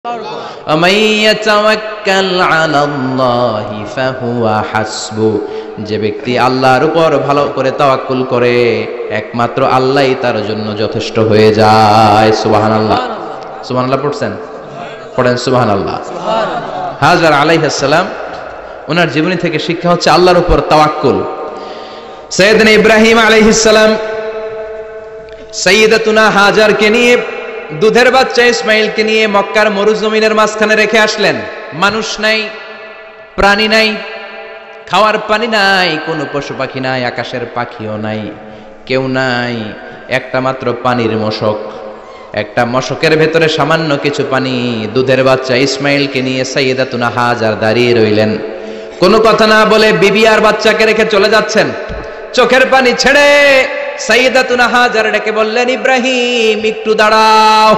ومن يتوكل على الله فهو حسبه যে ব্যক্তি আল্লাহর উপর ভালো করে তাওয়াক্কুল করে একমাত্র আল্লাহই তার জন্য যথেষ্ট হয়ে যায়। সুবহানাল্লাহ সুবহানাল্লাহ পড়ছেন, পড়েন সুবহানাল্লাহ। হাজার আলাইহিস সালাম ওনার জীবনী থেকে শিক্ষা হচ্ছে আল্লাহর উপর তাওয়াক্কুল। সাইয়েদনা ইব্রাহিম আলাইহিস সালাম সাইয়্যিদাতুনা হাজারকে নিয়ে, দুধের বাচ্চা ইসমাইলকে নিয়ে মক্কার মরুজমিনের মাঝখানে রেখে আসলেন। মানুষ নাই, প্রাণী নাই, খাওয়ার পানি নাই, কোনো পশু পাখি নাই, আকাশের পাখিও নাই, কেউ নাই, একটা মাত্র পানির মশক। একটা মশকের ভেতরে সামান্য কিছু পানি। দুধের বাচ্চা ইসমাইলকে নিয়ে সাইয়্যিদাতুনা হাজার দাঁড়িয়ে রইলেন। কোনো কথা না বলে বিবি আর বাচ্চাকে রেখে চলে যাচ্ছেন। চোখের পানি ছেড়ে সাইয়্যিদাতুনা হাজার ডেকে বললেন, ইব্রাহিম একটু দাঁড়াও।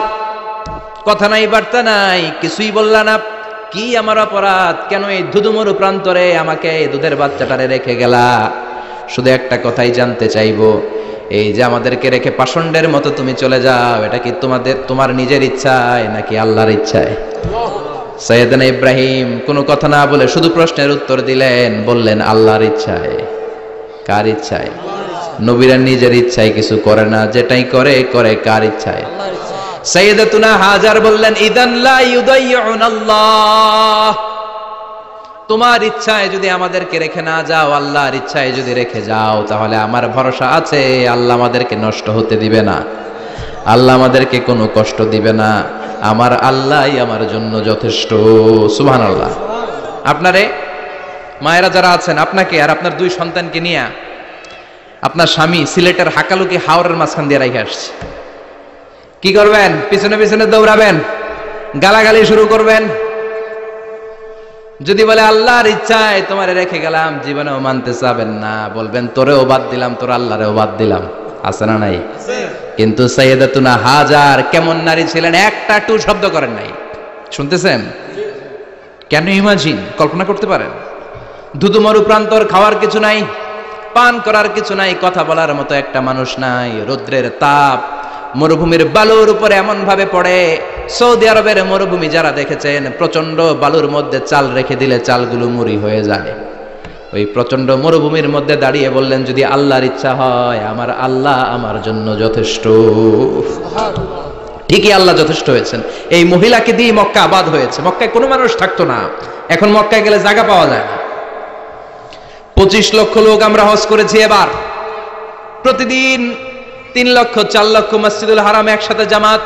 কথা নাই, বার্তা নাই, কিছুই বললা না। কি আমার অপরাধ? কেন এই ধুধুমরু প্রান্তরে আমাকে দুধের বাচ্চাটারে রেখে গেলা? শুধু একটা কথাই জানতে চাইবো, এই যে আমাদেরকে রেখে পাষণ্ডের মতো তুমি চলে যাও, এটা কি তোমার নিজের ইচ্ছায় নাকি আল্লাহর ইচ্ছায়? সাইয়েদনা ইব্রাহিম কোনো কথা না বলে শুধু প্রশ্নের উত্তর দিলেন, বললেন আল্লাহর ইচ্ছায়। কার ইচ্ছায়? নবীরা নিজের ইচ্ছায় কিছু করে না, যেটাই করে করে কার ইচ্ছায়? সাইয়্যিদাতুনা হাজার বললেন, ইদান লা ইউদাইয়ুনাল্লাহ, তোমার ইচ্ছায় যদি আমাদেরকে রেখে না যাও, আল্লাহর ইচ্ছায় যদি রেখে যাও, তাহলে আমার ভরসা আছে আল্লাহ আমাদেরকে নষ্ট হতে দিবে না, আল্লাহ আমাদেরকে কোনো কষ্ট দিবে না, আমার আল্লাহই আমার জন্য যথেষ্ট। সুবহানাল্লাহ। আপনারে মায়েরা যারা আছেন, আপনাকে আর আপনার দুই সন্তানকে নিয়ে আপনার স্বামী সিলেটের হাকালুকি হাওরের মাঝখান দিয়ে রেখে আসছে। কি করবেন? পিছনে পিছনে দৌড়াবেন, গালাগালি শুরু করবেন। যদি বলে আল্লাহর ইচ্ছায় তোমারে রেখে গেলাম, জীবনেও মানতে চাবেন না, বলবেন তোরেও বাদ দিলাম, তোর আল্লাহরেও বাদ দিলাম। আছে না নাই? কিন্তু সাইয়্যিদাতুনা হাজার কেমন নারী ছিলেন, একটা টু শব্দ করেন নাই। শুনতেছেন? কেন ইমাজিন, কল্পনা করতে পারেন? ধুধুমরু প্রান্তর, খাওয়ার কিছু নাই, পান করার কিছু নাই, কথা বলার মতো একটা মানুষ নাই, রৌদ্রের তাপ মরুভূমির বালুর উপরে এমন ভাবে পড়ে। সৌদি আরবের মরুভূমি যারা দেখেছেন, প্রচন্ড বালুর মধ্যে চাল রেখে দিলে চালগুলো মুড়ি হয়ে যায়। ওই প্রচন্ড মরুভূমির মধ্যে দাঁড়িয়ে বললেন, যদি আল্লাহর ইচ্ছা হয়, আমার আল্লাহ আমার জন্য যথেষ্ট। ঠিকই আল্লাহ যথেষ্ট হয়েছেন। এই মহিলাকে দিয়ে মক্কা আবাদ হয়েছে। মক্কায় কোনো মানুষ থাকতো না, এখন মক্কায় গেলে জায়গা পাওয়া যায় না। 25 লক্ষ লোক আমরা হজ করেছি এবার। প্রতিদিন 3 লক্ষ 4 লক্ষ মসজিদুল হারামে একসাথে জামাত।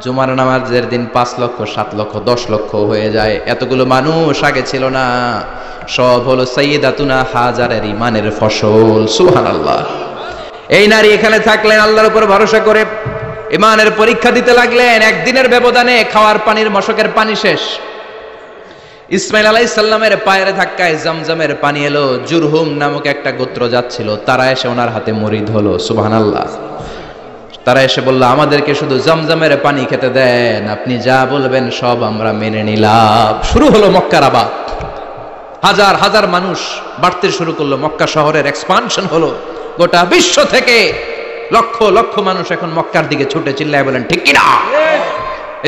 জুমার নামাজের দিন 5 লক্ষ 7 লক্ষ 10 লক্ষ হয়ে যায়। এতগুলো মানুষ আগে ছিল না। সব হলো সাইয়্যিদাতুনা হাজারের ইমানের ফসল। সুবহানাল্লাহ। এই নারী এখানে থাকলেন আল্লাহর উপর ভরসা করে, ইমানের পরীক্ষা দিতে লাগলেন। একদিনের ব্যবধানে খাওয়ার পানির মশকের পানি শেষ। ইসমাইল আলাইহিস সালামের পায়ের ধাক্কায় জমজমের পানি এলো। জুরহুম নামক একটা গোত্র যাচ্ছিল, তারা এসে ওনার হাতে মুরিদ হলো। সুবহানাল্লাহ। তারা এসে বলল, আমাদেরকে শুধু জমজমের পানি খেতে দেন, আপনি যা বলবেন সব আমরা মেনে নিলাম। শুরু হলো মক্কার আবাদ। হাজার হাজার মানুষ বাড়তে শুরু করলো, মক্কা শহরের এক্সপানশন হলো। গোটা বিশ্ব থেকে লক্ষ লক্ষ মানুষ এখন মক্কার দিকে ছুটে চিল্লায় বলেন, ঠিক কিনা?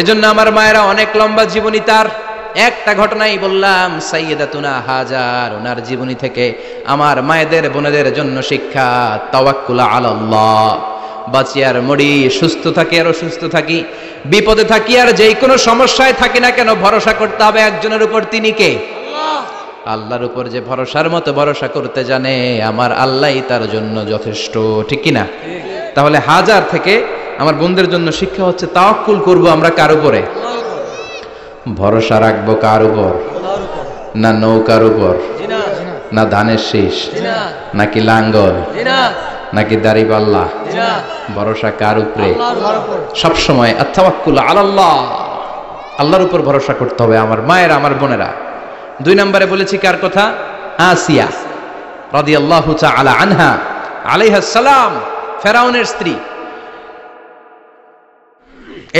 এজন্য আমার মায়েরা অনেক লম্বা জীবনী। তার একটা ঘটনাই বললাম, সাইয়্যিদাতুনা হাজার, ওনার জীবনী থেকে আমার মায়েদের বোনেদের জন্য শিক্ষা, তাওয়াক্কুল আলাল্লাহ। বাঁচি আর মরি, সুস্থ থাকি আর অসুস্থ থাকি, বিপদে থাকি আর যেই কোনো সমস্যায় থাকি না কেন, ভরসা করতে হবে একজনের উপর। তিনি কে? আল্লাহর উপর যে ভরসার মতো ভরসা করতে জানে, আমার আল্লাহই তার জন্য যথেষ্ট। ঠিক কিনা? তাহলে হাজার থেকে আমার বোনদের জন্য শিক্ষা হচ্ছে, তাওয়াক্কুল করব আমরা কার উপরে? ভরসা রাখবো কার উপর? না নৌকার উপর, না ধানের শীষ, নাকি লাঙ্গল, নাকি দাড়িপাল্লা? ভরসা কার উপরে? সবসময় আত-তাওয়াক্কুল আলাল্লাহ, আল্লাহর উপর ভরসা করতে হবে আমার মায়েরা, আমার বোনেরা। 2 নম্বরে বলেছি কার কথা? আসিয়া রাদিয়াল্লাহু তাআলা আনহা আলাইহাস সালাম, ফেরাউনের স্ত্রী।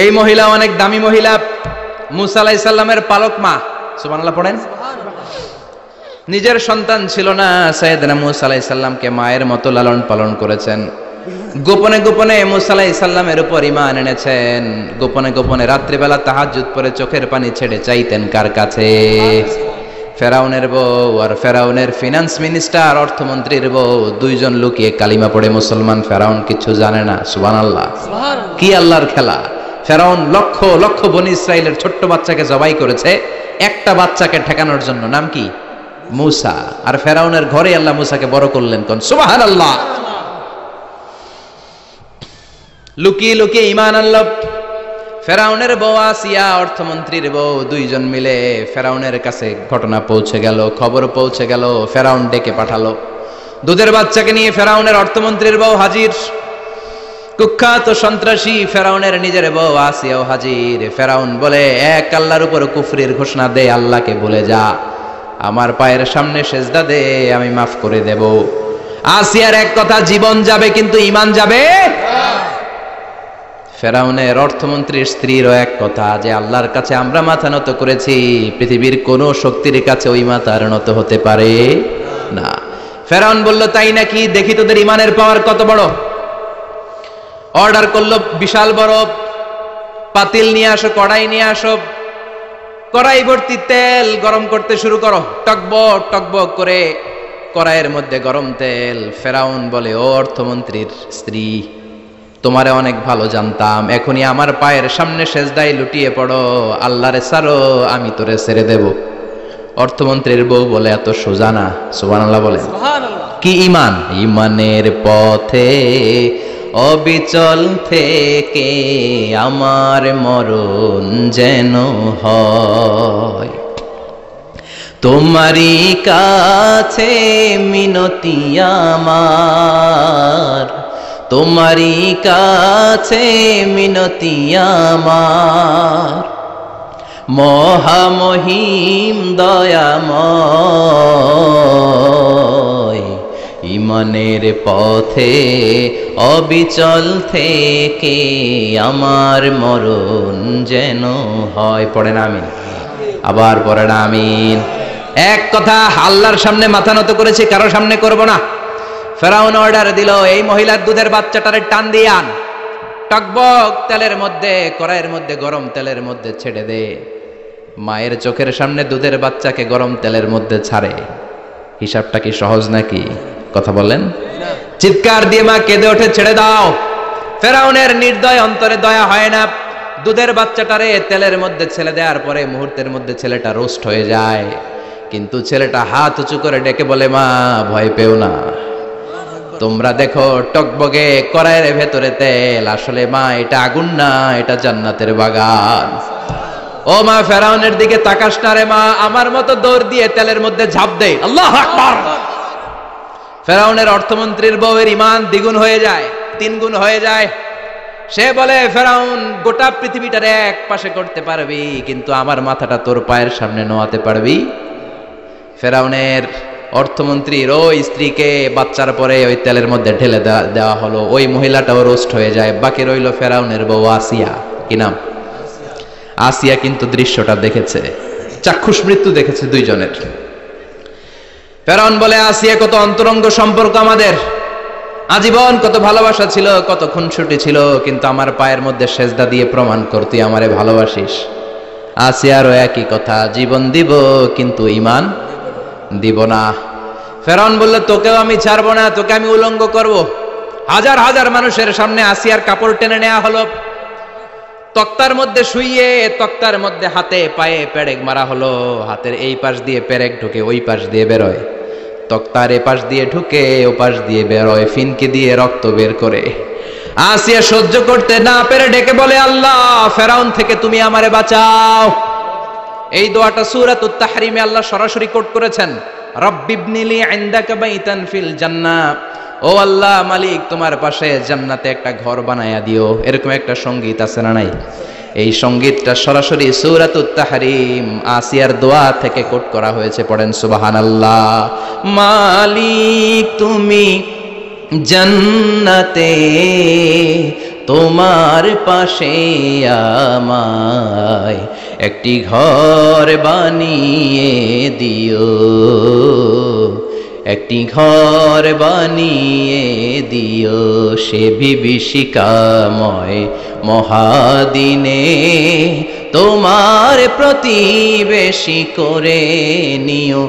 এই মহিলা অনেক দামি মহিলা, মুসা আলাইহিস সালামের পালক মা। সুবহানাল্লাহ পড়েন। নিজের সন্তান ছিল না, সাইয়েদনা মুসা আলাইহিস সালামকে মায়ের মতো লালন পালন করেছেন। গোপনে গোপনে মুসা আলাইহিস সালামের উপর ঈমান এনেছেন, গোপনে গোপনে রাত্রিবেলা তাহাজ্জুদ পড়ে চোখের পানি ছেড়ে চাইতেন কার কাছে? ফেরাউনের বউ আর ফেরাউনের ফিনান্স মিনিস্টার অর্থমন্ত্রীর বউ দুইজন লুকিয়ে কালিমা পড়ে মুসলমান। ফেরাউন কিছু জানে না। সুবহানাল্লাহ। কি আল্লাহর খেলা! ফেরাউন লক্ষ লক্ষ বনি ইসরাইলের ছোট্ট বাচ্চাকে জবাই করেছে একটা বাচ্চাকে ঠেকানোর জন্য, নাম কি? মুসা। আর ফেরাউনের ঘরে আল্লাহ মুসাকে বড় করলেন। কোন সুবহানাল্লাহ। লুকিয়ে লুকিয়ে ঈমান আনলো। ফেরাউনের বউ আসিয়া অর্থমন্ত্রীর বউ দুইজন মিলে ফেরাউনের কাছে ঘটনা পৌঁছে গেল, খবর পৌঁছে গেল। ফেরাউন ডেকে পাঠালো দুধের বাচ্চাকে নিয়ে। ফেরাউনের অর্থমন্ত্রীর বউ হাজির, কুখ্যাত সন্ত্রাসী ফেরাউনের নিজের বউ আসিয়াও হাজির। ফেরাউন বলে, এক আল্লাহর উপর কুফরির ঘোষণা দে, আল্লাহকে বলে যা, আমার পায়ের সামনে সেজদা দে, আমি মাফ করে দেব। আসিয়ার এক কথা, জীবন যাবে কিন্তু ঈমান যাবে। ফেরাউনের অর্থমন্ত্রীর স্ত্রীরও এক কথা, যে আল্লাহর কাছে আমরা মাথা নত করেছি, পৃথিবীর কোন শক্তির কাছে ওই মাথার নত হতে পারে না। ফেরাউন বলল, তাই নাকি? দেখি তোদের ঈমানের পাওয়ার কত বড়। অর্ডার করলো, বিশাল বড় পাতিল নিয়ে আসো, কড়াই নিয়ে আসো, কড়াই ভর্তি তেল গরম করতে শুরু করো। টকবক টকবক করে কড়াইয়ের মধ্যে গরম তেল। ফেরাউন বলে, ও অর্থমন্ত্রীর স্ত্রী, তোমারে অনেক ভালো জানতাম, এখনই আমার পায়ের সামনে সেজদায় লুটিয়ে পড়ো, আল্লাহরে ছাড়ো, আমি তোরে ছেড়ে দেব। অর্থমন্ত্রীর বউ বলে, এত সোজা না। সুবহানাল্লাহ বলে। কি ঈমান? ঈমানের পথে অবিচল থেকে আমার মরণ যেন হয়, তোমারই কাছে মিনতি আমার, তোমারই কাছে মিনতি আমার, মহামহিম দয়াময়, ঈমানের পথে অবিচল থেকে আমার মরণ যেন হয়। পড়েন আমিন। আবার পড়েন আমিন। এক কথা, আল্লাহর সামনে মাথা নত করেছি, কারো সামনে করব না। ফেরাউন অর্ডার দিল, এই মহিলার দুধের বাচ্চাটারে টান দিয়ে আন, টকবক তেলের মধ্যে, কড়াইয়ের মধ্যে গরম তেলের মধ্যে ছেড়ে দে। মায়ের চোখের সামনে দুধের বাচ্চাকে গরম তেলের মধ্যে ছাড়ে। হিসাবটা কি সহজ নাকি? কথা বলেন। চিৎকার দিয়ে মা কেঁদে ওঠে, ছেড়ে দাও। ফেরাউনের নির্দয় অন্তরে দয়া হয় না। দুধের বাচ্চাটারে তেলের মধ্যে ছেড়ে দেওয়ার পরে মুহূর্তের মধ্যে ছেলেটা রোস্ট হয়ে যায়। কিন্তু ছেলেটা হাত উঁচু করে ডেকে বলে, মা ভয় পেও না, তোমরা দেখো টকবগে কড়াইয়ের ভেতরে তেল, আসলে মা এটা আগুন না, এটা জান্নাতের বাগান। ও মা, ফেরাউনের দিকে তাকাস না রে মা, আমার মতো দৌড় দিয়ে তেলের মধ্যে ঝাঁপ দে। আল্লাহু আকবার। ফেরাউনের অর্থমন্ত্রীর বউয়ের ঈমান দ্বিগুণ হয়ে যায়, 3 গুণ হয়ে যায়। সে বলে, ফেরাউন গোটা পৃথিবীটার এক পাশে করতে পারবি, কিন্তু আমার মাথাটা তোর পায়ের সামনে নোয়াতে পারবি? ফেরাউনের অর্থমন্ত্রীর ওই স্ত্রীকে বাচ্চার পরে ওই তেলের মধ্যে ঢেলে দেওয়া হলো। ওই মহিলাটাও রোস্ট হয়ে যায়। বাকি রইল ফেরাউনের বউ আসিয়া। কি নাম? আসিয়া কিন্তু দৃশ্যটা দেখেছে, চাক্ষুষ মৃত্যু দেখেছে দুইজনের। ফেরাউন বলে, আসিয়া কত অন্তরঙ্গ সম্পর্ক আমাদের, আজীবন কত ভালোবাসা ছিল, কত খুনসুটি ছিল, কিন্তু আমার পায়ের মধ্যে সেজদা দিয়ে প্রমাণ কর তুই আমারে ভালোবাসিস। আসিয়ারও একই কথা, জীবন দিব কিন্তু ঈমান দিব না। ফেরাউন বলল, তোকেও আমি ছাড়বো না, তোকে আমি উলঙ্গ করব। হাজার হাজার মানুষের সামনে আসিয়ার কাপড় টেনে নেওয়া হলো, তক্তার মধ্যে শুইয়ে তক্তার মধ্যে হাতে পায়ে পেরেক মারা হলো। হাতের এই পাশ দিয়ে পেরেক ঢুকে ওই পাশ দিয়ে বেরোয়, তক্তার এ পাশ দিয়ে ঢুকে ও পাশ দিয়ে বেরোয়, ফিনকে দিয়ে রক্ত বের করে। আসিয়া সহ্য করতে না পেরে ডেকে বলে, আল্লাহ, ফেরাউন থেকে তুমি আমারে বাঁচাও। এই দোয়াটা সূরাতুত তাহরিমে আল্লাহ সরাসরি কোট করেছেন, রব্বিবনিলি ইনদাকা বাইতান ফিল জান্নাহ, ও আল্লাহ মালিক, তোমার পাশে জান্নাতে একটা ঘর বানায়া দিও। এরকম একটা সঙ্গীত আছে না নাই? এই সঙ্গীতটা সরাসরি সূরাতুত তাহরিম আসিয়ার দোয়া থেকে কোট করা হয়েছে। পড়েন সুবহানাল্লাহ। মালিক তুমি জান্নাতে তোমার পাশে আমায় একটি ঘর বানিয়ে দিও, একটি ঘর বানিয়ে দিও সে বিভীষিকাময় মহাদিনে, তোমার প্রতিবেশী করে নিও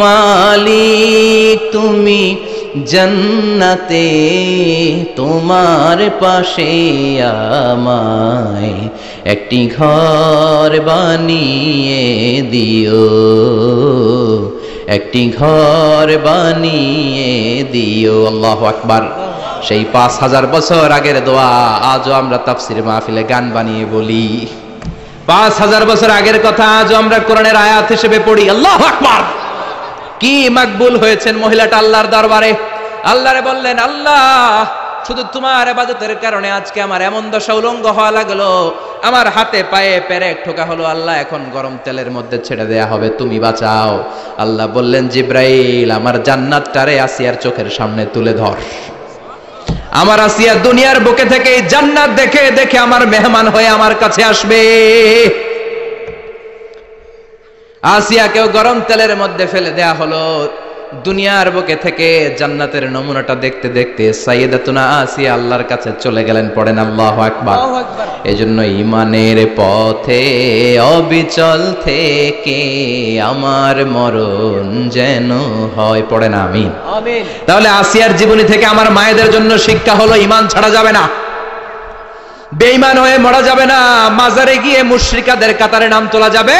মালিক তুমি জান্নাতে, তোমার পাশে আমায় একটি ঘর বানিয়ে দিও, একটি ঘর বানিয়ে দিও। আল্লাহু আকবার। সেই 5000 বছর আগের দোয়া আজও আমরা তাফসীর মাহফিলে গান বানিয়ে বলি। 5000 বছর আগের কথা আজও আমরা কোরআনের আয়াত হিসেবে পড়ি। আল্লাহু আকবার। কি মাকবুল হয়েছেন মহিলাটা আল্লাহর দরবারে। আল্লাহরে বললেন, আল্লাহ শুধু তোমার ইবাদতের কারণে আজকে আমার এমন দশা উলঙ্গ হওয়া লাগলো, আমার হাতে পায়ে পেরেক ঠোকা হলো, আল্লাহ এখন গরম তেলের মধ্যে ছেড়ে দেয়া হবে, তুমি বাঁচাও। আল্লাহ বললেন, জিব্রাইল আমার জান্নাতটারে আসিয়ার চোখের সামনে তুলে ধর। আমার আসিয়া দুনিয়ার বুকে থেকে জান্নাত দেখে দেখে আমার মেহমান হয়ে আমার কাছে আসবে। আসিয়াকেও গরম তেলের মধ্যে ফেলে দেয়া হলো। দুনিয়ার বুকে থেকে জান্নাতের নমুনাটা দেখতে দেখতে সাইয়েদাতুনা আসিয়া আল্লাহর কাছে চলে গেলেন। পড়েন আল্লাহু আকবার। এজন্য ঈমানের পথে অবিচল থেকে আমার মরণ যেন হয়। পড়েন আমিন। আমিন। তাহলে আসিয়ার জীবনী থেকে আমার মায়েদের জন্য শিক্ষা হলো, ঈমান ছাড়া যাবে না, বেঈমান হয়ে মরা যাবে না, মাজারে গিয়ে মুশরিকাদের কাতারে নাম তোলা যাবে।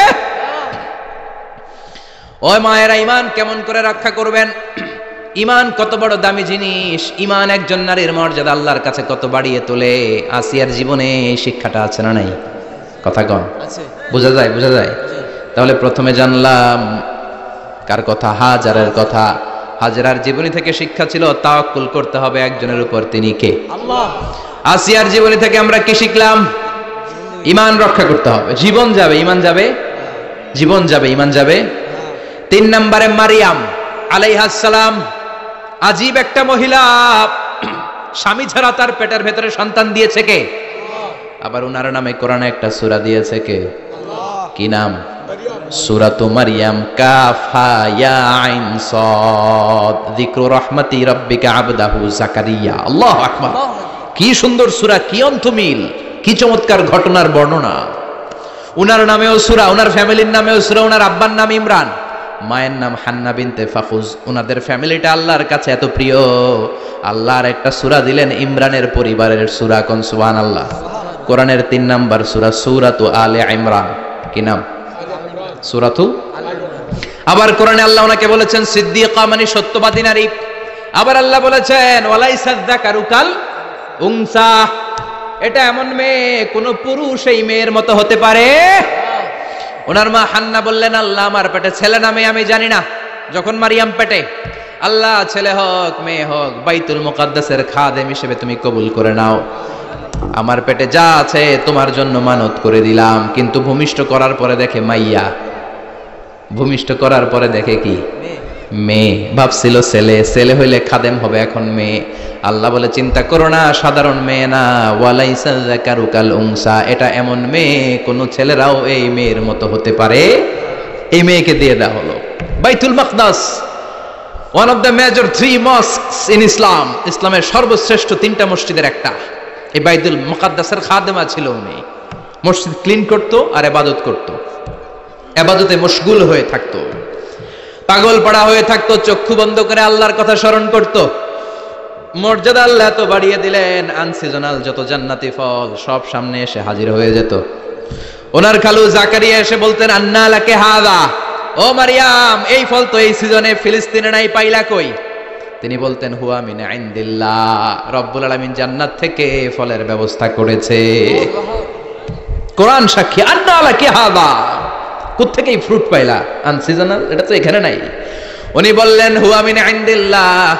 ওই মায়েরা ঈমান কেমন করে রক্ষা করবেন? ঈমান কত বড় দামি জিনিস। ঈমান একজন নারীর মর্যাদা আল্লাহর কাছে কত বাড়িয়ে তোলে। আসিয়ার জীবনে এই শিক্ষাটা আছে না নাই? কথা কন আছে, বোঝা যায়? বোঝা যায়। তাহলে প্রথমে জানলাম কার কথা? হাজারের কথা। হাজরার জীবনী থেকে শিক্ষা ছিল তাওয়াক্কুল করতে হবে একজনের উপর, তিনি কে? আল্লাহ। আসিয়ার জীবনী থেকে আমরা কি শিখলাম? ঈমান রক্ষা করতে হবে। জীবন যাবে, ঈমান যাবে, জীবন যাবে, ঈমান যাবে। 3 নম্বরে মারিয়াম আলাইহিস সালাম, আজীব একটা মহিলা, স্বামী ছাড়া তার পেটের ভেতরে সন্তান দিয়েছে কে? আবার উনার নামে কোরআনে একটা সূরা দিয়েছে কে? কি নাম? সূরাতু মারিয়াম। কাফ হা ইয়া আইন সাদ, যিকরু রাহমাতি রাব্বিকা আবদাহু জাকারিয়া। আল্লাহু আকবার। কি সুন্দর সূরা, কি অন্তমিল, কি চমৎকার ঘটনার বর্ণনা। উনার নামেও সূরা, উনার ফ্যামিলির নামেও সূরা। উনার আব্বার নাম ইমরান, মায়ের নাম হান্না বিনতে ফাখুজ। উনাদের ফ্যামিলিটা আল্লাহর কাছে এত প্রিয়, আল্লাহর একটা সূরা দিলেন ইমরানের পরিবারের সূরা। কোন? সুবহানাল্লাহ। কোরআনের 3 নাম্বার সূরা, সূরাতু আলে ইমরান। কি নাম? সূরাতু। আবার কোরআনে আল্লাহ ওনাকে বলেছেন সিদ্দিকা, মানে সত্যবাদী নারী। আবার আল্লাহ বলেছেন ওয়ালাইসা যাকারু কাল উনসা, এটা এমন মেয়ে কোন পুরুষ এই মেয়ের মতো হতে পারে? ওনার মা হান্না বললেন, আল্লাহ আমার পেটে ছেলে না মেয়ে আমি জানি না। যখন মারিয়াম পেটে, আল্লাহ ছেলে হোক মেয়ে হোক বাইতুল মুকাদ্দাসের খাদেম হিসেবে তুমি কবুল করে নাও। আমার পেটে যা আছে তোমার জন্য মানত করে দিলাম। কিন্তু ভূমিষ্ঠ করার পরে দেখে মাইয়া, ভূমিষ্ঠ করার পরে দেখে কি? মেয়ে। ভাবছিল ছেলে, ছেলে হইলে খাদেম হবে, এখন মেয়ে। আল্লাহ বলে চিন্তা করো না, সাধারণ মেয়ে না। ওয়ালাইসা যাকারু কাল উনসা, এটা এমন মেয়ে কোন ছেলেরাও এই মেয়ের মতো হতে পারে। এই মেয়েকে দিয়ে দেওয়া হলো। বাইতুল মাকদাস, one of the major 3 mosques in Islam, ইসলামের সর্বশ্রেষ্ঠ 3টা মসজিদের একটা। এই বাইতুল মুকাদ্দাসের খাদেমা ছিল উনি। মসজিদ ক্লিন করতো আর ইবাদত করতো, ইবাদতে মশগুল হয়ে থাকতো, পাগল পাড়া হয়ে থাকতো, চক্ষু বন্ধ করে আল্লাহর কথা স্মরণ করতো। মর্যাদা আল্লাহ এত বাড়িয়ে দিলেন, আনসিজনাল যত জান্নাতি ফল সব সামনে এসে হাজির হয়ে যেত। ওনার খালু জাকারিয়া এসে বলতেন, আন্না লাকে হাযা, ও মারিয়াম এই ফল তো এই সিজনে ফিলিস্তিনে নাই, পাইলা কই? তিনি বলতেন, হুয়া মিন ইনদিল্লাহ, রব্বুল আলামিন জান্নাত থেকে ফলের ব্যবস্থা করেছে। কোরআন সাক্ষী। আন্না লাকে হাযা, কোত্থেকে এই ফ্রুট পাইলা? আনসিজনাল, এটা তো এখানে নাই। উনি বললেন, হুয়া মিন ইনদিল্লাহ,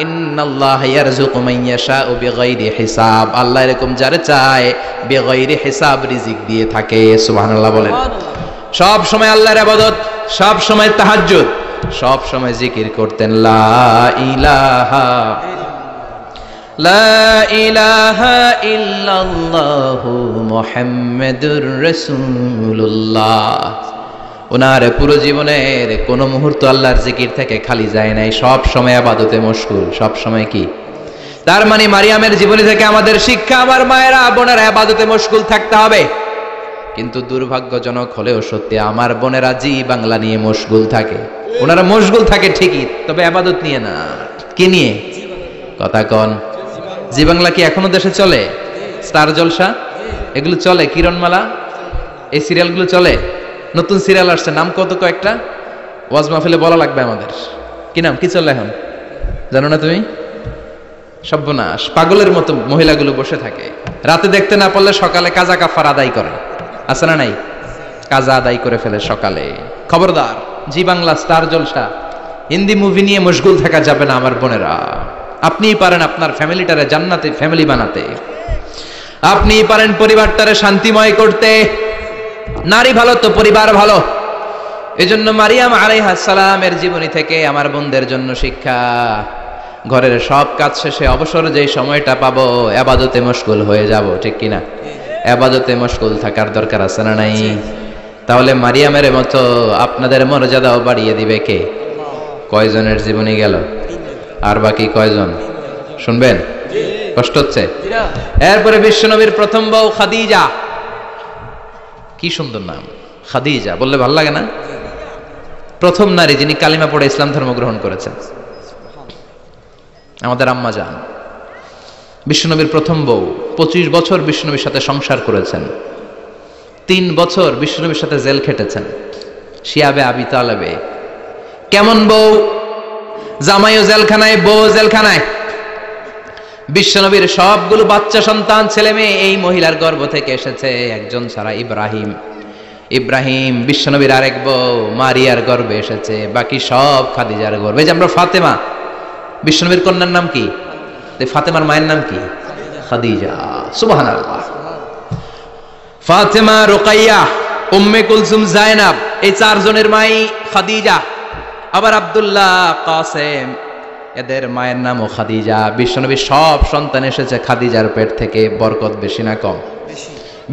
ইন্নাল্লাহ ইয়ারযুকু মান ইয়াশাউ বিগাইরি হিসাব, আল্লাহ এরকম যারে চায় বিগাইরি হিসাব রিজিক দিয়ে থাকে। সুবহানাল্লাহ বলেন। সব সময় আল্লাহর ইবাদত, সব সময় তাহাজ্জুদ, সব সময় জিকির করতেন, লা ইলাহা ইল্লাল্লাহু মুহাম্মাদুর রাসূলুল্লাহ। ওনার পুরো জীবনের কোন মুহূর্ত আল্লাহর জিকির থেকে খালি যায় নাই, সব সময় ইবাদতে মশগুল। সব সময় কি? তার মানে মারিয়ামের জীবনী থেকে আমাদের শিক্ষা, আমার মায়েরা বোনেরা ইবাদতে মশগুল থাকতে হবে। কিন্তু দুর্ভাগ্যজনক হলেও সত্যি, আমার বোনেরা জি বাংলা নিয়ে মশগুল থাকে। ওনারা মশগুল থাকে ঠিকই, তবে ইবাদত নিয়ে না। কি নিয়ে? কথা কন। জি বাংলা কি এখনো দেশে চলে? স্টার জলসা এগুলো চলে, কিরণমালা, এই সিরিয়ালগুলো চলে। নতুন সিরিয়াল আসছে, নাম কত কয়েকটা, ওয়াজ মাহফিলে বলা লাগবে আমাদের। কি নাম, কি চলে এখন জানো না তুমি? সর্বনাশ, পাগলের মতো মহিলাগুলো বসে থাকে, রাতে দেখতে না পারলে সকালে কাজা কাফার আদায় করে। আছে না নাই? কাজা আদায় করে ফেলে সকালে। খবরদার, জি বাংলা, স্টার জলসা, হিন্দি মুভি নিয়ে মশগুল থাকা যাবে না আমার বোনেরা। আপনিই পারেন আপনার ফ্যামিলিটারে জান্নাতে ফ্যামিলি বানাতে, আপনিই পারেন পরিবারটারে শান্তিময় করতে। নারী ভালো তো পরিবার ভালো। এজন্য মারিয়াম আলাইহিস সালামের জীবনী থেকে আমার বোনদের জন্য শিক্ষা, ঘরের সব কাজ শেষে অবসর যেই সময়টা পাবো ইবাদতে মশগুল হয়ে যাব। ঠিক কিনা? ইবাদতে মশগুল থাকার দরকার আছে না নাই? তাহলে মারিয়ামের মতো আপনাদের মর্যাদাও বাড়িয়ে দিবে কে? কয়জনের জীবনী গেল? আর বাকি কয়জন শুনবেন? কষ্ট হচ্ছে? এরপরে বিশ্বনবীর প্রথম বউ খাদিজা। কি সুন্দর নাম, খাদিজা বললে ভালো লাগে না? প্রথম নারী যিনি কালিমা পড়ে ইসলাম ধর্ম গ্রহণ করেছেন, আমাদের আম্মা জান। বিশ্বনবীর প্রথম বউ, 25 বছর বিশ্বনবীর সাথে সংসার করেছেন, 3 বছর বিশ্বনবীর সাথে জেল খেটেছেন, শিয়াবে আবি তালেবে। কেমন বউ? জামাইও জেলখানায়, বউ জেলখানায়। বিশ্বনবীর সবগুলো বাচ্চা সন্তান, ছেলে মেয়ে এই মহিলার গর্ভ থেকে এসেছে, একজন ছাড়া, ইব্রাহিম। ইব্রাহিম বিশ্বনবীর আরেক বউ মারিয়ার গর্ভে এসেছে, বাকি সব খাদিজার গর্ভে। যে আমরা ফাতেমা, বিশ্বনবীর কন্যার নাম কি? ফাতেমার মায়ের নাম কি? খাদিজা। সুবহানাল্লাহ। ফাতেমা, রুকাইয়া, উম্মে কুলসুম, জায়নাব, এই 4 জনের মাই খাদিজা। আবার আব্দুল্লাহ, কাসেম, এদের মায়ের নামও খাদিজা। বিশ্বনবী সব সন্তান এসেছে খাদিজার পেট থেকে। বরকত বেশি না কম?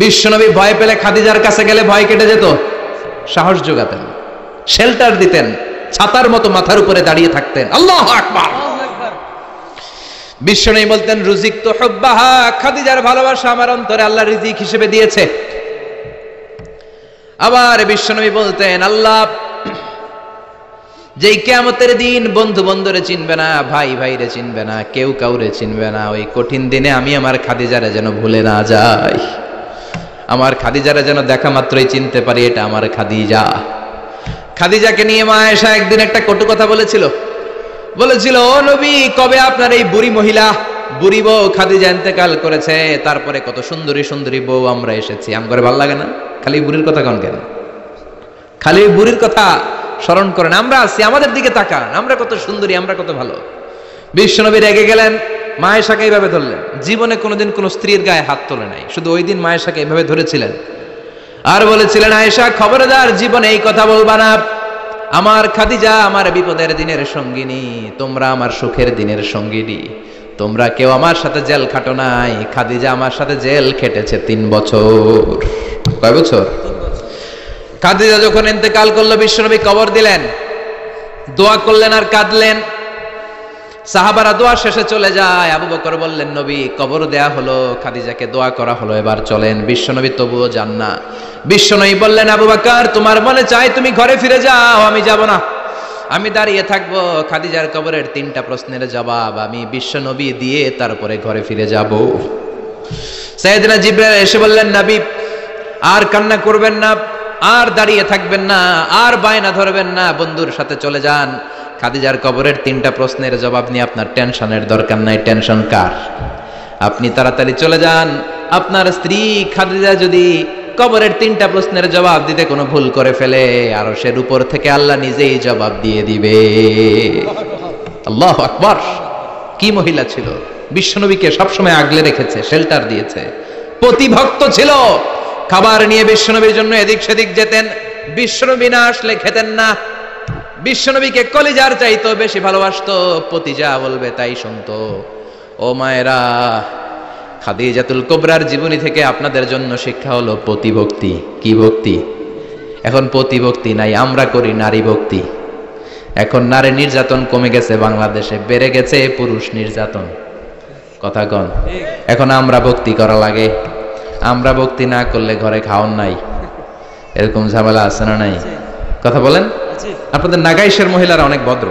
বিশ্বনবী ভয় পেলে খাদিজার কাছে গেলে ভয় কেটে যেত, সাহস যোগাতেন, শেল্টার দিতেন, ছাতার মতো মাথার উপরে দাঁড়িয়ে থাকতেন। আল্লাহু আকবার। বিশ্বনবী বলতেন, রুজিক তো হুব্বাহা, খাদিজার ভালোবাসা আমার অন্তরে আল্লাহ রিজিক হিসেবে দিয়েছে। আবার বিশ্বনবী বলতেন, আল্লাহ যেই কিয়ামতের দিন বন্ধু বন্ধুরে চিনবে না, ভাই ভাইরে চিনবে না, কেউ কাউরে চিনবে না, ওই কঠিন দিনে আমি আমার খাদিজারে যেন ভুলে না যাই, আমার খাদিজারে যেন দেখা মাত্রই চিনতে পারি এটা আমার খাদিজা। খাদিজাকে নিয়ে মা আয়েশা একদিন একটা কটু কথা বলেছিল। ও নবী, কবে আপনার এই বুড়ি মহিলা, বুড়ি বউ খাদিজা ইন্তেকাল করেছে, তারপরে কত সুন্দরী সুন্দরী বউ আমরা এসেছি, আমার ভালো লাগে না? খালি বুড়ির কথা কন কেন? খালি বুড়ির কথা স্মরণ করেন। আমরা আছি, আমাদের দিকে তাকান, আমরা কত সুন্দরী, আমরা কত ভালো। বিশ্বনবী রেগে গেলেন, মা আয়েশাকে এইভাবে ধরলেন। জীবনে কোনোদিন কোনো স্ত্রীর গায়ে হাত তোলে নাই, শুধু ওই দিন মা আয়েশাকে এইভাবে ধরেছিলেন আর বলেছিলেন, আয়েশা খবরদার, জীবনে এই কথা বলবা না। আমার খাদিজা আমার বিপদের দিনের সঙ্গিনী, তোমরা আমার সুখের দিনের সঙ্গিনী। তোমরা কেউ আমার সাথে জেল খাটো নাই, খাদিজা আমার সাথে জেল খেটেছে 3 বছর। কয় বছর? খাদিজা যখন ইন্তেকাল করলো, বিশ্বনবী কবর দিলেন, দোয়া করলেন আর কাঁদলেন। সাহাবারা দোয়া শেষে চলে যায়। আবু বকর বললেন, নবী কবর দেয়া হলো, খাদিজাকে দোয়া করা হলো, এবার চলেন। বিশ্বনবী তবুও যান না। বিশ্বনবী বললেন, আবু বকর তোমার মনে চাই তুমি ঘরে ফিরে যাও, আমি যাব না, আমি দাঁড়িয়ে থাকবো। খাদিজার কবরের 3টা প্রশ্নের জবাব আমি বিশ্বনবী দিয়ে তারপরে ঘরে ফিরে যাব। সাইয়েদনা জিবরাইল এসে বললেন, নবী আর কান্না করবেন না, আর দাঁড়িয়ে থাকবেন না, আর বায়না ধরবেন না, বন্ধুর সাথে চলে যান। খাদিজার কবরের 3টা প্রশ্নের জবাব নিয়ে আপনার টেনশনের দরকার নাই। টেনশন কার? আপনি তাড়াতাড়ি চলে যান। আপনার স্ত্রী খাদিজা যদি কবরের 3টা প্রশ্নের জবাব দিতে কোনো ভুল করে ফেলে, আরশের উপর থেকে আল্লাহ নিজেই জবাব দিয়ে দিবে। আল্লাহু আকবার। কি মহিলা ছিল! বিশ্বনবীকে সবসময় আগলে রেখেছে, শেল্টার দিয়েছে, প্রতিভক্ত ছিল। খাবার নিয়ে বিশ্বনবীর জন্য এদিক সেদিক যেতেন, বিশ্বনবী না আসলে খেতেন না। বিশ্বনবীকে কলিজার চাইতো বেশি ভালোবাসতো, পতি যা বলবে তাই শুনতো। ও মায়েরা, খাদিজাতুল কুবরার জীবনী থেকে আপনাদের জন্য শিক্ষা হলো প্রতিভক্তি। কি ভক্তি? এখন প্রতিভক্তি নাই, আমরা করি নারী ভক্তি। এখন নারী নির্যাতন কমে গেছে বাংলাদেশে, বেড়ে গেছে পুরুষ নির্যাতন। কথা কন। এখন আমরা ভক্তি করা লাগে, আমরা ভক্তি না করলে ঘরে খাওয়ান নাই, এরকম ঝামেলা আছে না নাই? কথা বলেন। আপনাদের নাগাইশের মহিলারা অনেক ভদ্র,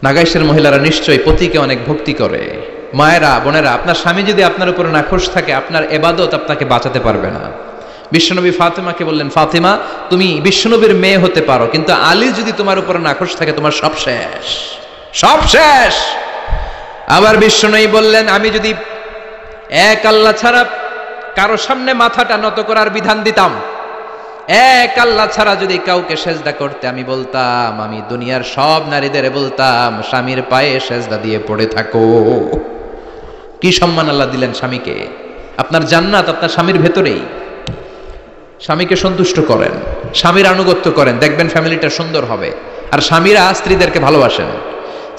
নাগাইশের মহিলারা নিশ্চয়ই পতিকে অনেক ভক্তি করে। মায়েরা, বোনেরা, আপনার স্বামী যদি আপনার উপরে নাখোশ থাকে, আপনার এবাদত আপনাকে বাঁচাতে পারবে না। বিশ্বনবী ফাতেমাকে বললেন, ফাতেমা তুমি বিশ্বনবীর মেয়ে হতে পারো, কিন্তু আলী যদি তোমার উপরে নাখোশ থাকে তোমার সব শেষ, সব শেষ। আবার বিশ্বনবী বললেন, আমি যদি এক আল্লাহ ছাড়া কারো সামনে মাথাটা নত করার বিধান দিতাম, এক আল্লাহ ছাড়া যদি কাউকে সেজদা করতে আমি বলতাম, আমি দুনিয়ার সব নারীদের বলতাম স্বামীর পায়ে সেজদা দিয়ে পড়ে থাকো। কি সম্মান আল্লাহ দিলেন স্বামীকে। আপনার জান্নাত আপনার স্বামীর ভেতরেই। স্বামীকে সন্তুষ্ট করেন, স্বামীর আনুগত্য করেন, দেখবেন ফ্যামিলিটা সুন্দর হবে। আর স্বামীরা স্ত্রীদেরকে ভালোবাসেন,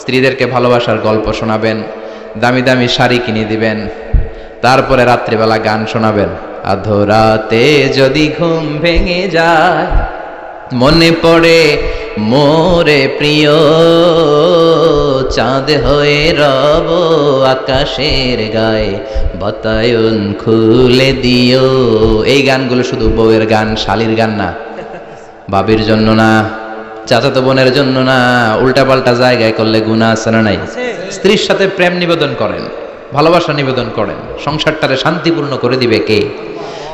স্ত্রীদেরকে ভালোবাসার গল্প শোনাবেন, দামি দামি শাড়ি কিনে দিবেন, তারপরে রাত্রিবেলা গান শোনাবেন। আধরাতে যদি ঘুম ভেঙে যায়, মনে পড়ে মোরে প্রিয়, চাঁদ হয়ে রব আকাশের গায়ে, বাতায়ন খুলে দিও। এই গানগুলো শুধু বউয়ের গান, শালীর গান না, বাবির জন্য না, চাচাতো বোনের জন্য না। উল্টাপাল্টা জায়গায় করলে গুনাহ আছে না নাই? স্ত্রীর সাথে প্রেম নিবেদন করেন, ভালোবাসা নিবেদন করেন, সংসারটারে শান্তিপূর্ণ করে দিবে কে?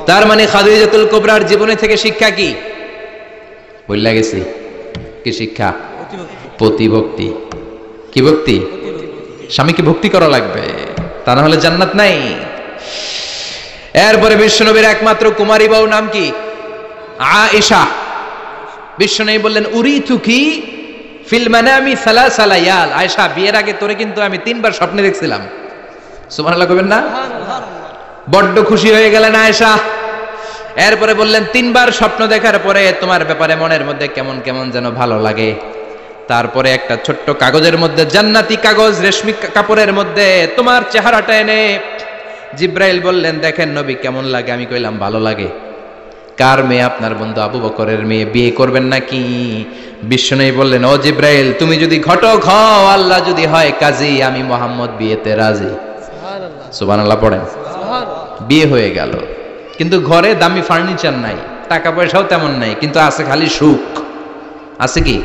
তার মানে খাদিজাতুল কুবরার জীবনে থেকে শিক্ষা কি? বললা গেছি কি শিক্ষা? প্রতিভক্তি। কি ভক্তি? স্বামীকে ভক্তি করা লাগবে, তা না হলে জান্নাত নাই। এরপরে বিশ্বনবীর একমাত্র কুমারী বউ নাম কি? আয়েশা। বিশ্বনবী বললেন, উরিতুকি ফিল মানামি সালাসা লায়াল। আয়েশা, বিয়ের আগে তোরে কিন্তু আমি 3 বার স্বপ্নে দেখছিলাম। সুবহানাল্লাহ কইবেন না? বড্ড খুশি হয়ে গেলেন আয়েশা। এরপরে বললেন, 3 বার স্বপ্ন দেখার পরে তোমার ব্যাপারে মনের মধ্যে কেমন কেমন যেন ভালো লাগে। তারপরে একটা ছোট্ট কাগজের মধ্যে, জান্নাতি কাগজ, রেশমি কাপড়ের মধ্যে তোমার চেহারাটা এনে জিব্রাইল বললেন, দেখেন নবী কেমন লাগে? আমি কইলাম ভালো লাগে। কার মেয়ে? আপনার বন্ধু আবু বকরের মেয়ে, বিয়ে করবেন নাকি? বিশ্বনবী বললেন, ও জিব্রাইল, তুমি যদি ঘটক হও, আল্লাহ যদি হয় কাজী, আমি মুহাম্মদ বিয়েতে রাজি। সুবহানাল্লাহ পড়েন। বিয়ে হয়ে গেল, কিন্তু ঘরে দামি ফার্নিচার নাই, টাকা পয়সাও তেমন নাই, কিন্তু আছে খালি সুখ। আছে কি?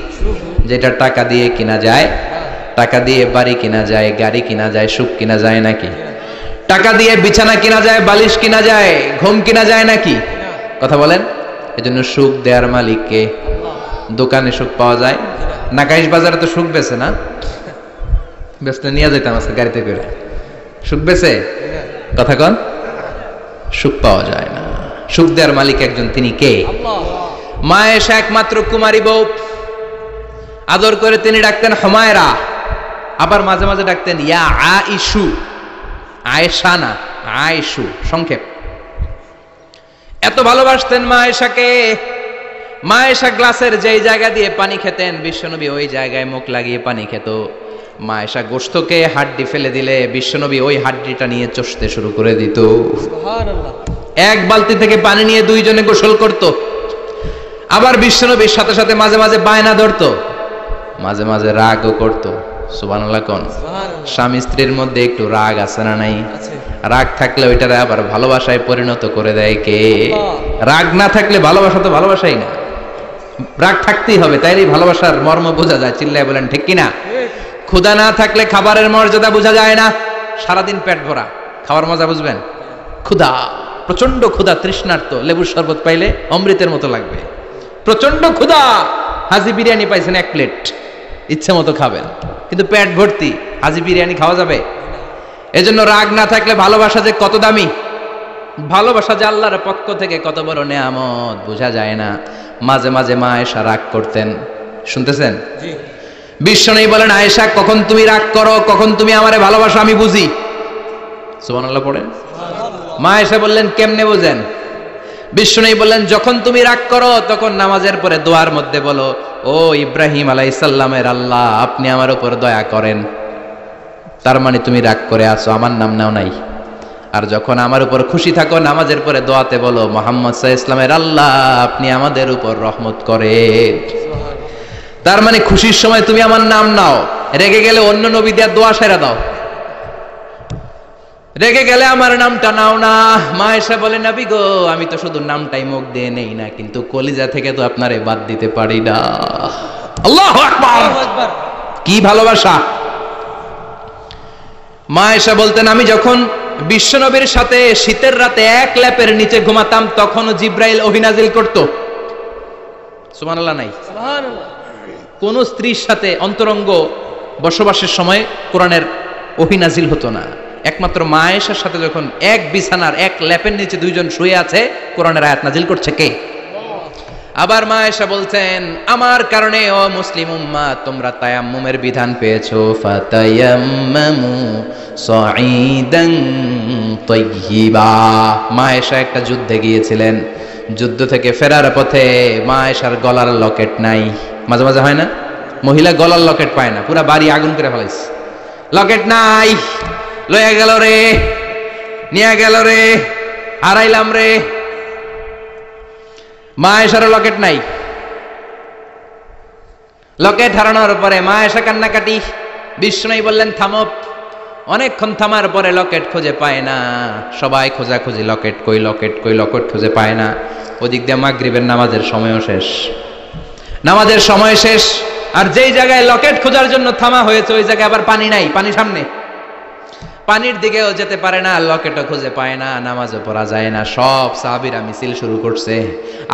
যেটা টাকা দিয়ে কিনা যায়, টাকা দিয়ে বাড়ি কিনা যায়, গাড়ি কিনা যায়, সুখ কিনা যায় নাকি? টাকা দিয়ে বিছানা কিনা যায়, বালিশ কিনা যায়, ঘুম কিনা যায় নাকি? কথা বলেন। এজন্য সুখ দেয়ার মালিক কে? দোকানে সুখ পাওয়া যায়? নাকাইশ বাজারে তো সুখ বেছে না, বেচতে নিয়ে যেতাম আজকে গাড়িতে করে। সুখ বেছে? কথা কন। সুখ পাওয়া যায় না। সুখ দেয়ার মালিক একজন, তিনি কে? মা এসে একমাত্র কুমারী বউ, আদর করে তিনি ডাকতেন হুমায়রা, আবার মাঝে মাঝে ডাকতেন ইয়া আইশু। আয়েশা না, আইশু, সংক্ষেপ। এত ভালোবাসতেন মা আয়েশাকে। মা আয়েশা গ্লাসের যেই জায়গা দিয়ে পানি খেতেন, বিশ্বনবী ওই জায়গায় মুখ লাগিয়ে পানি খেত। মা আয়েশা গোশতকে হাড্ডি ফেলে দিলে বিশ্বনবী ওই হাড্ডিটা নিয়ে চষতে শুরু করে দিত। সুবহানাল্লাহ। এক বালতি থেকে পানি নিয়ে দুইজনে গোসল করত। আবার বিশ্বনবীর সাথে সাথে মাঝে মাঝে বায়না ধরতো, মাঝে মাঝে রাগও করত। সুবহানাল্লাহ কোন? স্বামী স্ত্রীর মধ্যে একটু রাগ আছে না নাই? রাগ থাকলে ওইটারে আবার ভালোবাসায় পরিণত করে দেয় কে? রাগ না থাকলে ভালোবাসা তো ভালোবাসাই না, রাগ থাকতেই হবে, তাইলে ভালোবাসার মর্ম বোঝা যায়। চিল্লায় বলেন ঠিক কিনা? ক্ষুধা না থাকলে খাবারের মর্যাদা বোঝা যায় না। সারাদিন পেট ভরা, খাবার মজা বুঝবেন? ক্ষুধা, প্রচন্ড ক্ষুধা, তৃষ্ণার্ত, লেবুর শরবত পাইলে অমৃতের মতো লাগবে। প্রচন্ড ক্ষুধা, হাজি বিরিয়ানি পাইছেন 1 প্লেট, ইচ্ছে মতো খাবেন, কিন্তু পেট ভর্তি, হাজি বিরিয়ানি খাওয়া যাবে? এজন্য রাগ না থাকলে ভালোবাসা যে কত দামি, ভালোবাসা যে আল্লাহর পক্ষ থেকে কত বড় নেয়ামত বোঝা যায় না। মাঝে মাঝে মা আয়েশা রাগ করতেন। শুনতেছেন? বিশ্বনবী বলেন, আয়েশা কখন তুমি রাগ করো, কখন তুমি আমারে ভালোবাসো আমি বুঝি। সুবহানাল্লাহ পড়েন। মা আয়েশা বললেন, কেমনে বুঝেন? বিশ্বনবী বললেন, যখন তুমি রাগ করো তখন নামাজের পরে দোয়ার মধ্যে বলো, ও ইব্রাহিম আলাইহিস সালামের আল্লাহ, আপনি আমার উপর দয়া করেন। তার মানে তুমি রাগ করে আছো, আমার নাম নাও নাই। আর যখন আমার উপর খুশি থাকো নামাজের পরে দোয়াতে বলো মুহাম্মদ সাল্লাল্লাহু আলাইহি ওয়াসাল্লামের আল্লাহ আপনি আমাদের উপর রহমত করেন। তার মানে খুশির সময় তুমি আমার নাম নাও, রেগে গেলে অন্য নবী দেওয়ার দোয়া সেরা দাও, রেগে গেলে আমার নামটা নাও না। মা এসে বলে নবী গো আমি তো শুধু নামটাই মুখ দিয়ে নেই না, কিন্তু কলিজা থেকে তো আপনারে বাদ দিতে পারি না। আল্লাহু আকবার, কি ভালোবাসা। মা এসে বলতেন আমি যখন বিশ্বনবীর সাথে শীতের রাতে এক ল্যাপের নিচে ঘুমাতাম তখনও জিব্রাইল অভিনাজিল করত। সুবহানাল্লাহ নাই? সুবহানাল্লাহ। কোন স্ত্রীর সাথে অন্তরঙ্গ বসবাসের সময় কোরআনের অভিনাজিল হতো না, একমাত্র মা আয়েশার সাথে যখন এক বিছানার এক ল্যাপের নিচে দুইজন শুয়ে আছে কোরআনের আয়াত নাজিল করছে কে? আবার মা আয়েশা বলতেন আমার কারণে ও মুসলিম উম্মাহ তোমরা তায়াম্মুমের বিধান পেয়েছো, ফাতায়াম্মামু সাঈদান তাইয়্যিবা। মা আয়েশা একটা যুদ্ধে গিয়েছিলেন, যুদ্ধ থেকে ফেরার পথে মা আয়েশার গলার লকেট নাই। মাঝে মাঝে হয় না মহিলা গলার লকেট পায় না, পুরা বাড়ি আগুন করে ফেলাইছে, লকেট নাই, লয়ে গেল রে, নিয়ে গেল রে, হারাইলাম রে। মা আয়েশার লকেট নাই, লকেট হারানোর পরে মা আয়েশা কান্নাকাটি। বিষ্ণু বললেন থামো। অনেকক্ষণ থামার পরে লকেট খুঁজে পায় না, সবাই খোঁজাখুঁজি লকেট কই, লকেট কই, লকেট খুঁজে পায় না। ওদিক দিয়ে মাগরিবের নামাজের সময়ও শেষ, নামাজের সময় শেষ, আর যেই জায়গায় লকেট খোঁজার জন্য থামা হয়েছে ওই জায়গায় আবার পানি নাই, পানি সামনে, পানির দিকেও যেতে পারে না, লকেটও খুঁজে পায় না, নামাজও পড়া যায় না। সব সাহাবীরা মিছিল শুরু করছে,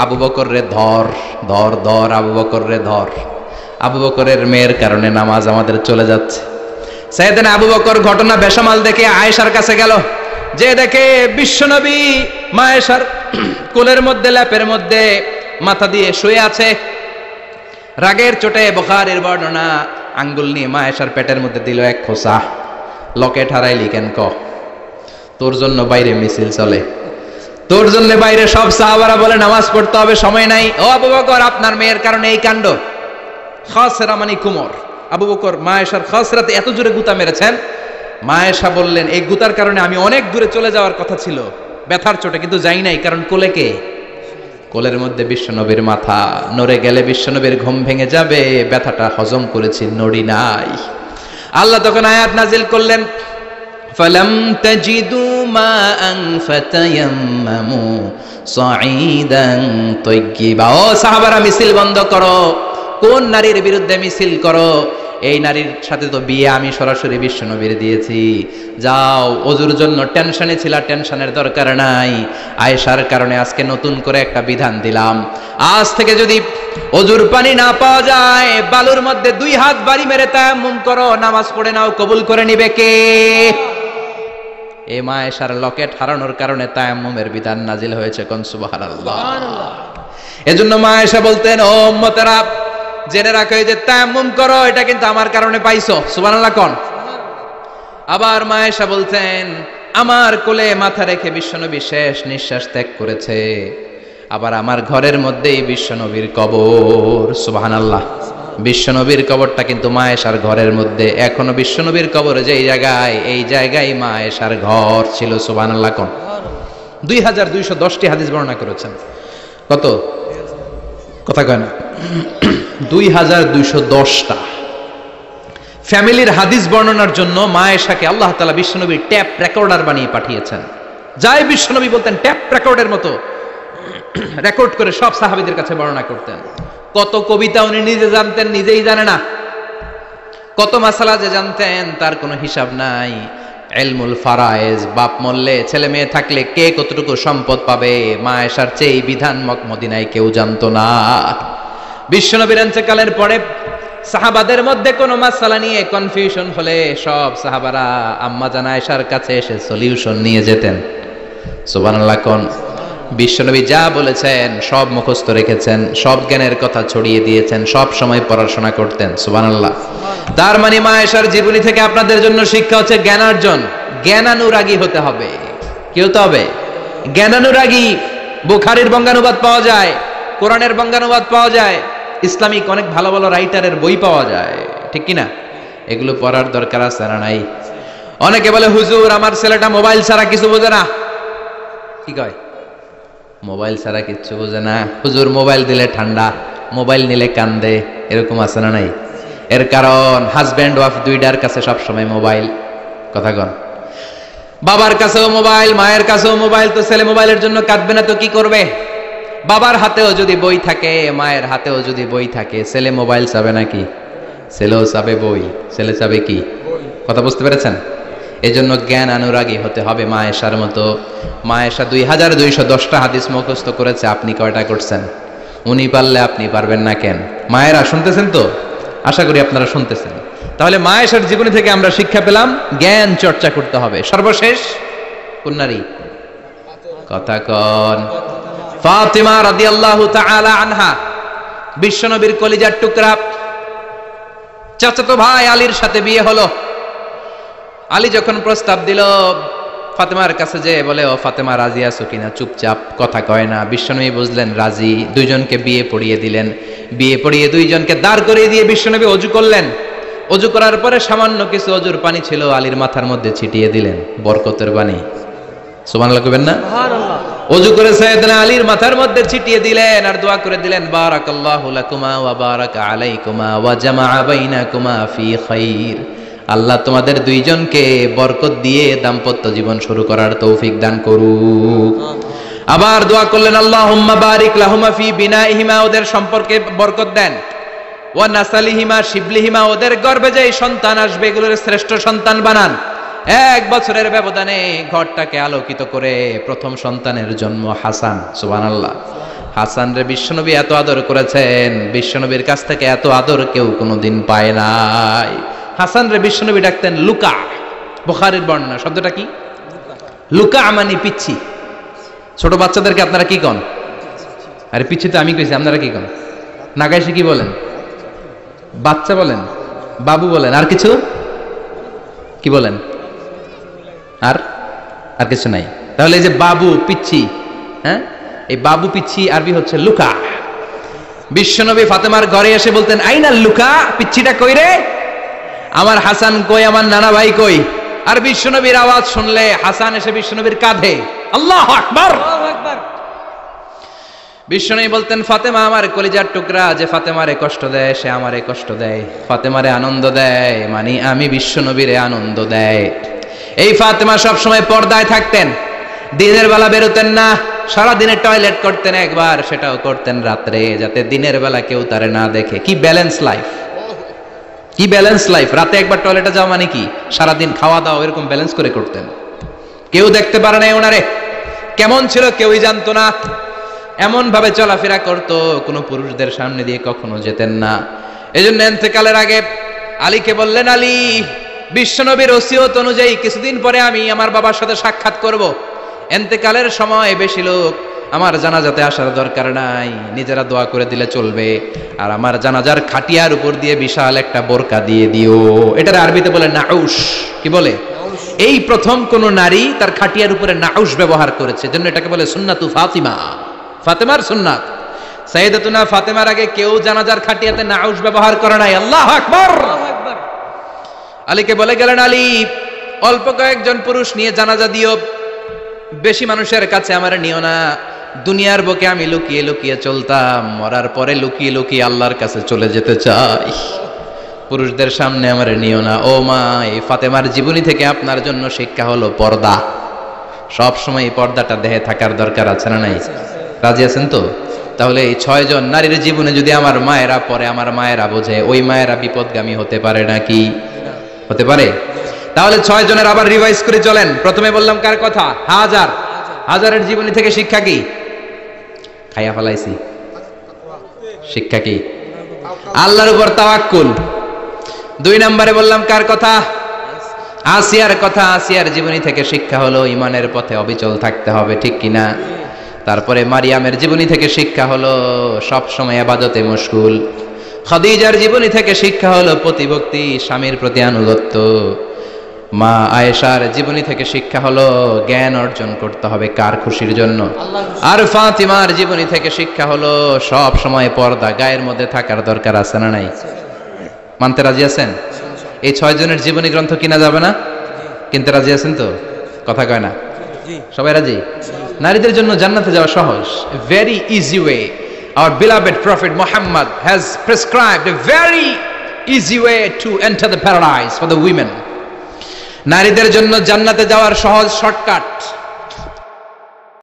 আবু বকর রে ধর ধর ধর, আবু বকর রে ধর। আবু বকরের মেয়ের কারণে নামাজ আমাদের চলে যাচ্ছে। সাইয়েদনা আবু বকর ঘটনা বেসামাল দেখে আয়েশার কাছে গেল, যে দেখে বিশ্বনবী মা আয়েশার কোলের মধ্যে ল্যাপের মধ্যে মাথা দিয়ে শুয়ে আছে। রাগের চোটে বুখারীর বর্ণনা, আঙ্গুল নিয়ে মা আয়েশার পেটের মধ্যে দিল এক খোঁচা। লকেট হারাইলি কেন ক? তোর জন্য বাইরে মিছিল চলে, তোর জন্য বাইরে সব সাহাবারা বলে নামাজ পড়তে হবে, সময় নাই। ও আবু বকর আপনার মেয়ের কারণে এই কাণ্ড। খাসরা মানে কুমর। আবু বকর মা আয়েশার খাসরাতে এত জোরে গুতা মেরেছেন, মা আয়েশা বললেন এই গুতার কারণে আমি অনেক দূরে চলে যাওয়ার কথা ছিল ব্যথার চোটে, কিন্তু যাই নাই, কারণ কোলে কে? কোলের মধ্যে বিশ্বনবীর মাথা, নড়ে গেলে বিশ্বনবীর ঘুম ভেঙে যাবে, ব্যথাটা হজম করেছি, নড়ি নাই। আল্লাহ তখন আয়াত নাজিল করলেন ফালাম তাজিদু মাআন ফাতায়াম্মামু সাঈদান তাইয়্যিবা। ও সাহাবারা মিছিল বন্ধ করো। কোন নারীর বিরুদ্ধে মিছিল করো? এই নারীর সাথে তো বিয়ে আমি সরাসরি বিশ্বনবীর দিয়েছি। যাও, ওযুর জন্য টেনশনে ছিলা, টেনশনের দরকার নাই। আয়েশার কারণে আজকে নতুন করে একটা বিধান দিলাম, আজ থেকে যদি ওযুর পানি না পাওয়া যায় বালুর মধ্যে 2 হাত বাড়ি মেরে তায়াম্মুম করো, নামাজ পড়ে নাও, কবুল করে নিবে কে? এই মা আয়েশার লকেট হারানোর কারণে তায়াম্মুমের বিধান নাজিল হয়েছে, কোন সুবহানাল্লাহ। এজন্য মা আয়েশা বলতেন ও উম্মতেরা জেনে রাখো যে তায়াম্মুম করো, এটা কিন্তু আমার কারণে পাইছো, সুবহানাল্লাহ কোন। আবার মা আয়েশা বলতেন আমার কোলে মাথা রেখে বিশ্বনবী শেষ নিঃশ্বাস ত্যাগ করেছে, আবার আমার ঘরের মধ্যেই বিশ্বনবীর কবর, সুবহানাল্লাহ। বিশ্বনবীর কবরটা কিন্তু মা আয়েশার ঘরের মধ্যে, এখনো বিশ্বনবীর কবর যেই জায়গায়, এই জায়গায় মা আয়েশার ঘর ছিল, সুবহানাল্লাহ কোন। 2210টি হাদিস বর্ণনা করেছেন। কত? কথা কয় না, 2210টা ফ্যামিলির হাদিস বর্ণনার জন্য মা আয়েশাকে আল্লাহ তাআলা বিশ্বনবীর ট্যাপ রেকর্ডার বানিয়ে পাঠিয়েছেন। যাই বিশ্বনবী বলতেন ট্যাপ রেকর্ডের মতো রেকর্ড করে সব সাহাবীদের কাছে বর্ণনা করতেন। কত কবিতা উনি নিজে জানতেন, নিজেই জানে না। কত মাসালা যে জানতেন তার কোনো হিসাব নাই। ইলমুল ফারায়েজ, বাপ মরলে ছেলে মেয়ে থাকলে কে কতটুকু সম্পদ পাবে, মা আয়েশার চেয়ে বিধান মদিনায় কেউ জানতো না। বিশ্বনবীর ইন্তেকালের পরে সাহাবাদের মধ্যে কোনো মাসালা নিয়ে কনফিউশন হলে সব সাহাবারা আম্মা জান আয়েশার কাছে এসে সলিউশন নিয়ে যেতেন, সুবহানাল্লাহ কোন। বিশ্বনবী যা বলেছেন সব মুখস্থ রেখেছেন, সব জ্ঞানের কথা ছড়িয়ে দিয়েছেন, সব সময় পড়াশোনা করতেন, সুবহানাল্লাহ। তার মানে মা আয়েশার জীবনী থেকে আপনাদের জন্য শিক্ষা হচ্ছে জ্ঞানার্জন, জ্ঞানানুরাগী হতে হবে। কি হতে হবে? জ্ঞানানুরাগী। বুখারীর বঙ্গানুবাদ পাওয়া যায়, কোরআনের বঙ্গানুবাদ পাওয়া যায়, ইসলামিক অনেক ভালো ভালো রাইটারের বই পাওয়া যায়, ঠিক কিনা? এগুলো পড়ার দরকার আছে না নাই? অনেকে বলে হুজুর আমার ছেলেটা মোবাইল ছাড়া কিছু বোঝে না। কি কয়? মোবাইল ছাড়া কিচ্ছু বোঝে না। হুজুর মোবাইল দিলে ঠান্ডা, মোবাইল নিলে কান্দে, এরকম আছে না নাই? এর কারণ হাজব্যান্ড ওয়াইফ দুইটার কাছে সবসময় মোবাইল। কথা কন। বাবার কাছেও মোবাইল, মায়ের কাছেও মোবাইল, তো ছেলে মোবাইলের জন্য কাঁদবে না তো কি করবে? বাবার হাতেও যদি বই থাকে, মায়ের হাতেও যদি বই থাকে, ছেলে মোবাইল চাবে নাকি? ছেলেও চাবে বই, ছেলে চাবে কি? কথা বুঝতে পেরেছেন? এজন্য জ্ঞান অনুরাগী হতে হবে মা আয়েশার মতো। মা আয়েশা 2210টা হাদিস মুখস্থ করেছে, আপনি কয়টা করছেন? উনি পারলে আপনি পারবেন না কেন? মায়েরা শুনতেছেন তো? আশা করি আপনারা শুনতেছেন। তাহলে মা আয়েশার জীবনী থেকে আমরা শিক্ষা পেলাম জ্ঞান চর্চা করতে হবে। সর্বশেষ কোন নারী? কথা কন। ফাতিমা রাদিয়াল্লাহু তাআলা আনহা, বিশ্বনবীর কলিজার টুকরা। চাচাতো ভাই আলীর সাথে বিয়ে হলো। আলী যখন প্রস্তাব দিল ফাতেমার কাছে, যে বলে ও ফাতেমা রাজি আছো কিনা? চুপচাপ, কথা কয় না। বিশ্বনবী বুঝলেন রাজি, দুইজনকে বিয়ে পড়িয়ে দিলেন। বিয়ে পড়িয়ে দুইজনকে দাঁড় করিয়ে দিয়ে বিশ্বনবী ওযু করলেন। ওযু করার পরে সামান্য কিছু ওযুর পানি ছিল, আলীর মাথার মধ্যে ছিটিয়ে দিলেন, বরকতের পানি। সুবহানাল্লাহ কইবেন না? সুবহানাল্লাহ। ওযু করে সাইয়েদনা আলীর মাথার মধ্যে ছিটিয়ে দিলেন আর দোয়া করে দিলেন, বারাকাল্লাহু লাকুমা ওয়া বারাকা আলাইকুমা ওয়া জামাআ বাইনাকুমা ফি খাইর। আল্লাহ তোমাদের দুইজনকে বরকত দিয়ে দাম্পত্য জীবন শুরু করার তৌফিক দান করুক। আবার দোয়া করলেন, আল্লাহুম্মা বারিক লাহুমা ফি বিনাইহিমা, ওদের সম্পর্কে বরকত দেন। ওয়া নাসালিহিমা, শিবলিহিমা, ওদের গর্ভে যে সন্তান আসবে এগুলোর শ্রেষ্ঠ সন্তান বানান। 1 বছরের ব্যবধানে ঘরটাকে আলোকিত করে প্রথম সন্তানের জন্ম হাসান। সুবহানাল্লাহ। হাসান রে বিশ্বনবী এত আদর করেছেন, বিশ্বনবীর কাছ থেকে এত আদর কেউ কোনোদিন পায় নাই। হাসান রে বিশ্বনবী ডাকতেন লুকা। বুখারীর বর্ণনা। শব্দটা কি? লুকা মানে পিচ্ছি। ছোট বাচ্চাদেরকে আপনারা কি কন? আরে পিচ্ছি তো আমি কইছি, আপনারা কি কন? নাগাইছে কি বলেন? বাচ্চা বলেন, বাবু বলেন, আর কিছু কি বলেন? আর আর কিছু নাই। তাহলে এই যে বাবু, পিচ্ছি, হ্যাঁ, এই বাবু পিচ্ছি আরবি হচ্ছে লুকা। বিশ্বনবী ফাতেমার ঘরে এসে বলতেন, আইনা লুকা, পিচ্ছিটা কই রে? আমার হাসান কই, আমার নানা ভাই কই? আর বিশ্বনবীর আওয়াজ শুনলে হাসান এসে বিশ্বনবীর কাঁধে। আল্লাহু আকবার। বিশ্বনবী বলতেন, ফাতেমা আমার কলিজার টুকরা, যে ফাতেমারে কষ্ট দেয় সে আমারে কষ্ট দেয়, ফাতেমারে আনন্দ দেয় মানে আমি বিশ্বনবীরে আনন্দ দেয়। এই ফাতেমা সব সময় পর্দায় থাকতেন, দিনের বেলা বেরোতেন না, সারা দিনে টয়লেট করতেন একবার, সেটাও করতেন রাত্রে, যাতে দিনের বেলা কেউ তারে না দেখে। কি ব্যালেন্স লাইফ, কি ব্যালেন্স লাইফ! রাতে একবার টয়লেটে যাওয়া মানে কি? সারাদিন খাওয়া দাওয়া এরকম ব্যালেন্স করে করতেন। কেউ দেখতে পারে না ওনারে কেমন ছিল, কেউই জানতো না। এমন ভাবে চলাফেরা করতো, কোনো পুরুষদের সামনে দিয়ে কখনো যেতেন না। এজন্য ইন্তেকালের আগে আলীকে বললেন, আলী, বিশ্বনবীর ওসিয়ত অনুযায়ী কিছুদিন পরে আমি আমার বাবার সাথে সাক্ষাৎ করব। ইন্তেকালের সময় বেশি লোক আমার জানাজাতে আসার দরকার নাই, নিজেরা দোয়া করে দিলে চলবে। আর আমার জানাজার খাটিয়ার উপর দিয়ে বিশাল একটা বোরকা দিয়ে দিও। এটার আরবিতে বলে নাউশ। কি বলে? এই প্রথম কোন নারী তার খাটিয়ার উপরে নাউশ ব্যবহার করেছে, জন্য এটাকে বলে সুন্নাতু ফাতিমা, ফাতেমার সুন্নাত। সাইয়েদাতুনা ফাতেমার আগে কেউ জানাজার খাটিয়াতে নাউশ ব্যবহার করে নাই। আল্লাহু আকবার। আলীকে বলে গেলেন, আলী, অল্প কয়েকজন পুরুষ নিয়ে জানাজা দিও, বেশি মানুষের কাছে আমার নিও না। দুনিয়ার বুকে আমি লুকিয়ে লুকিয়ে চলতাম, মরার পরে লুকিয়ে লুকিয়ে আল্লাহর কাছে চলে যেতে চাই, পুরুষদের সামনে আমার নিও না। ও মা, এই ফাতেমার জীবনী থেকে আপনার জন্য শিক্ষা হলো পর্দা। সব সময় এই পর্দাটা দেহে থাকার দরকার আছে না নাই? রাজি আছেন তো? তাহলে এই 6 জন নারীর জীবনে যদি আমার মায়েরা পড়ে, আমার মায়েরা বোঝে, ওই মায়েরা বিপদগামী হতে পারে নাকি? হতে পারে। তাহলে 6 জনের আবার রিভাইজ করে চলেন। প্রথমে বললাম কার কথা? হাজার। হাজারের জীবনী থেকে শিক্ষা কি? খাইয়া ফেলাইছি। শিক্ষা কি? আল্লাহর উপর তাওয়াক্কুল। 2 নম্বরে বললাম কার কথা? আসিয়ার কথা। আসিয়ার জীবনী থেকে শিক্ষা হলো ইমানের পথে অবিচল থাকতে হবে, ঠিক কিনা? তারপরে মারিয়ামের জীবনী থেকে শিক্ষা হলো সব সময় ইবাদতে মশগুল। খাদিজার জীবনী থেকে শিক্ষা হলো প্রতিভক্তি, স্বামীর প্রতি আনুগত্য। মা আয়েশার জীবনী থেকে শিক্ষা হলো জ্ঞান অর্জন করতে হবে কার খুশির জন্য। আর ফাতিমার জীবনী থেকে শিক্ষা হলো সব সময় পর্দা গায়ের মধ্যে থাকার দরকার আছে না নাই? মানতে রাজি আছেন? এই 6 জনের জীবনী গ্রন্থ কিনা যাবে না? কিনতে রাজি আছেন তো? কথা কয় না, সবাই রাজি? নারীদের জন্য জান্নাতে যাওয়া সহজ, very easy way. Our beloved Prophet Muhammad has prescribed a very easy way to enter the paradise for the women. নারীদের জন্য জান্নাতে যাওয়ার সহজ শর্টকাট